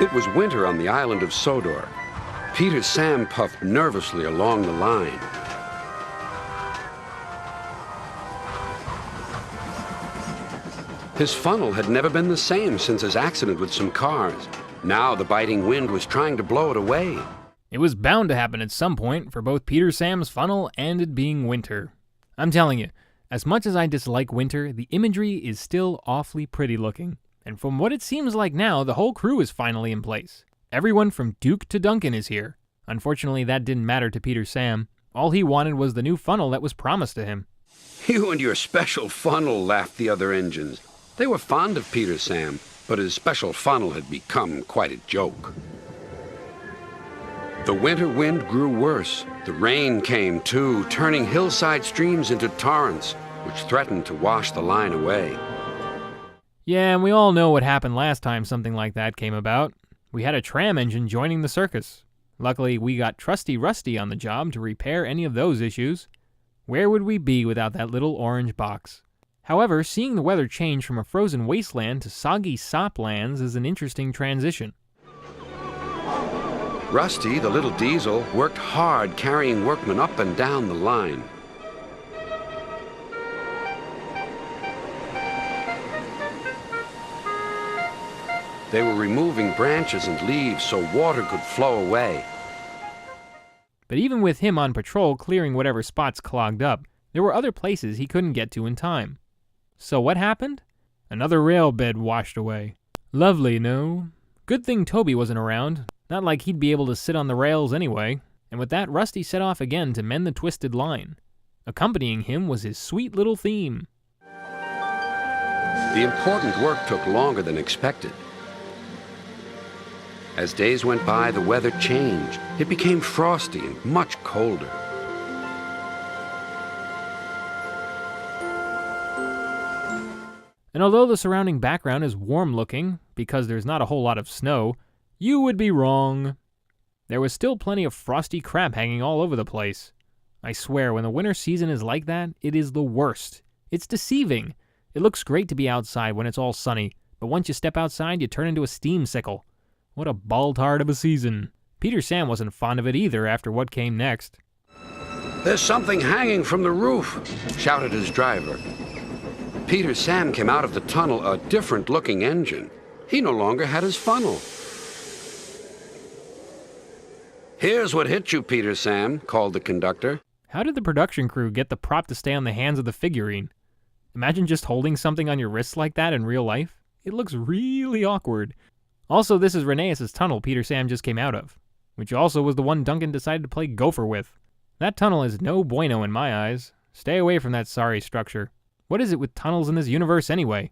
It was winter on the island of Sodor. Peter Sam puffed nervously along the line. His funnel had never been the same since his accident with some cars. Now the biting wind was trying to blow it away. It was bound to happen at some point for both Peter Sam's funnel and it being winter. I'm telling you, as much as I dislike winter, the imagery is still awfully pretty looking. And from what it seems like now, the whole crew is finally in place. Everyone from Duke to Duncan is here. Unfortunately, that didn't matter to Peter Sam. All he wanted was the new funnel that was promised to him. You and your special funnel, laughed the other engines. They were fond of Peter Sam, but his special funnel had become quite a joke. The winter wind grew worse. The rain came too, turning hillside streams into torrents, which threatened to wash the line away. Yeah, and we all know what happened last time something like that came about. We had a tram engine joining the circus. Luckily, we got Trusty Rusty on the job to repair any of those issues. Where would we be without that little orange box? However, seeing the weather change from a frozen wasteland to soggy sop lands is an interesting transition. Rusty, the little diesel, worked hard carrying workmen up and down the line. They were removing branches and leaves so water could flow away. But even with him on patrol clearing whatever spots clogged up, there were other places he couldn't get to in time. So what happened? Another rail bed washed away. Lovely, no? Good thing Toby wasn't around. Not like he'd be able to sit on the rails anyway. And with that, Rusty set off again to mend the twisted line. Accompanying him was his sweet little theme. The important work took longer than expected. As days went by, the weather changed. It became frosty and much colder. And although the surrounding background is warm-looking, because there's not a whole lot of snow, you would be wrong. There was still plenty of frosty crap hanging all over the place. I swear, when the winter season is like that, it is the worst. It's deceiving. It looks great to be outside when it's all sunny, but once you step outside, you turn into a steam sickle. What a ball-tard of a season. Peter Sam wasn't fond of it either after what came next. There's something hanging from the roof, shouted his driver. Peter Sam came out of the tunnel a different-looking engine. He no longer had his funnel. Here's what hit you, Peter Sam, called the conductor. How did the production crew get the prop to stay on the hands of the figurine? Imagine just holding something on your wrists like that in real life. It looks really awkward. Also, this is Rheneas' tunnel Peter Sam just came out of, which also was the one Duncan decided to play gopher with. That tunnel is no bueno in my eyes. Stay away from that sorry structure. What is it with tunnels in this universe anyway?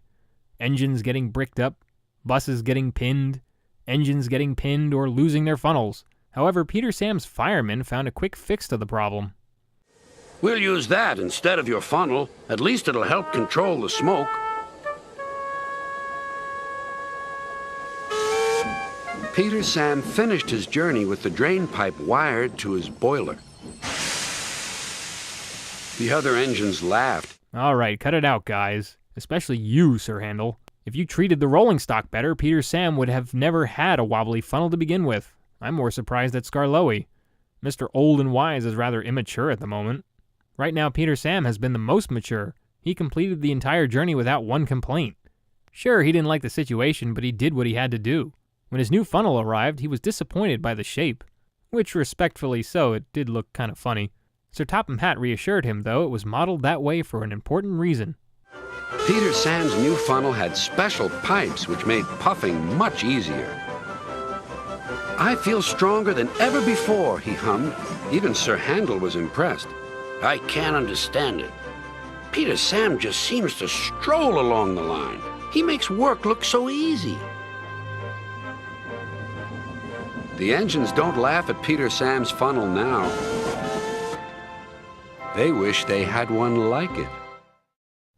Engines getting bricked up, buses getting pinned, engines getting pinned or losing their funnels. However, Peter Sam's firemen found a quick fix to the problem. We'll use that instead of your funnel. At least it'll help control the smoke. Peter Sam finished his journey with the drain pipe wired to his boiler. The other engines laughed. All right, cut it out, guys. Especially you, Sir Handel. If you treated the rolling stock better, Peter Sam would have never had a wobbly funnel to begin with. I'm more surprised at Skarloey. Mr. Old and Wise is rather immature at the moment. Right now, Peter Sam has been the most mature. He completed the entire journey without one complaint. Sure, he didn't like the situation, but he did what he had to do. When his new funnel arrived, he was disappointed by the shape. Which, respectfully so, it did look kind of funny. Sir Topham Hatt reassured him, though, it was modeled that way for an important reason. Peter Sam's new funnel had special pipes which made puffing much easier. I feel stronger than ever before, he hummed. Even Sir Handel was impressed. I can't understand it. Peter Sam just seems to stroll along the line. He makes work look so easy. The engines don't laugh at Peter Sam's funnel now. They wish they had one like it.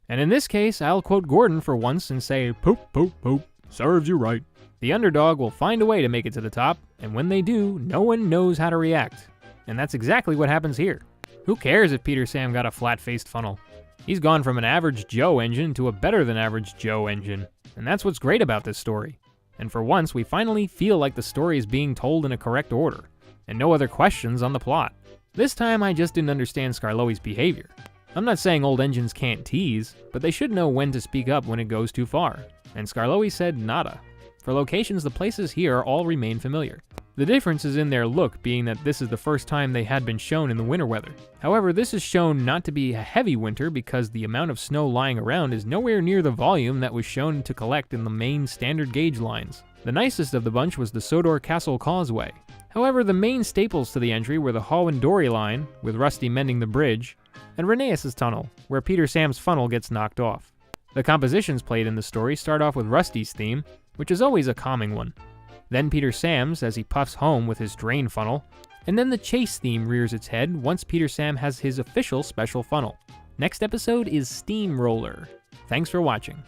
And in this case, I'll quote Gordon for once and say, poop, poop, poop, serves you right. The underdog will find a way to make it to the top, and when they do, no one knows how to react. And that's exactly what happens here. Who cares if Peter Sam got a flat-faced funnel? He's gone from an average Joe engine to a better-than-average Joe engine. And that's what's great about this story. And for once, we finally feel like the story is being told in a correct order, and no other questions on the plot. This time I just didn't understand Skarloey's behavior. I'm not saying old engines can't tease, but they should know when to speak up when it goes too far, and Skarloey said nada. For locations, the places here all remain familiar. The difference is in their look, being that this is the first time they had been shown in the winter weather. However, this is shown not to be a heavy winter because the amount of snow lying around is nowhere near the volume that was shown to collect in the main standard gauge lines. The nicest of the bunch was the Sodor Castle Causeway. However, the main staples to the entry were the Haw and Dory line, with Rusty mending the bridge, and Rheneas' tunnel, where Peter Sam's funnel gets knocked off. The compositions played in the story start off with Rusty's theme, which is always a calming one. Then Peter Sam's as he puffs home with his drain funnel, and then the chase theme rears its head once Peter Sam has his official special funnel. Next episode is Steamroller. Thanks for watching.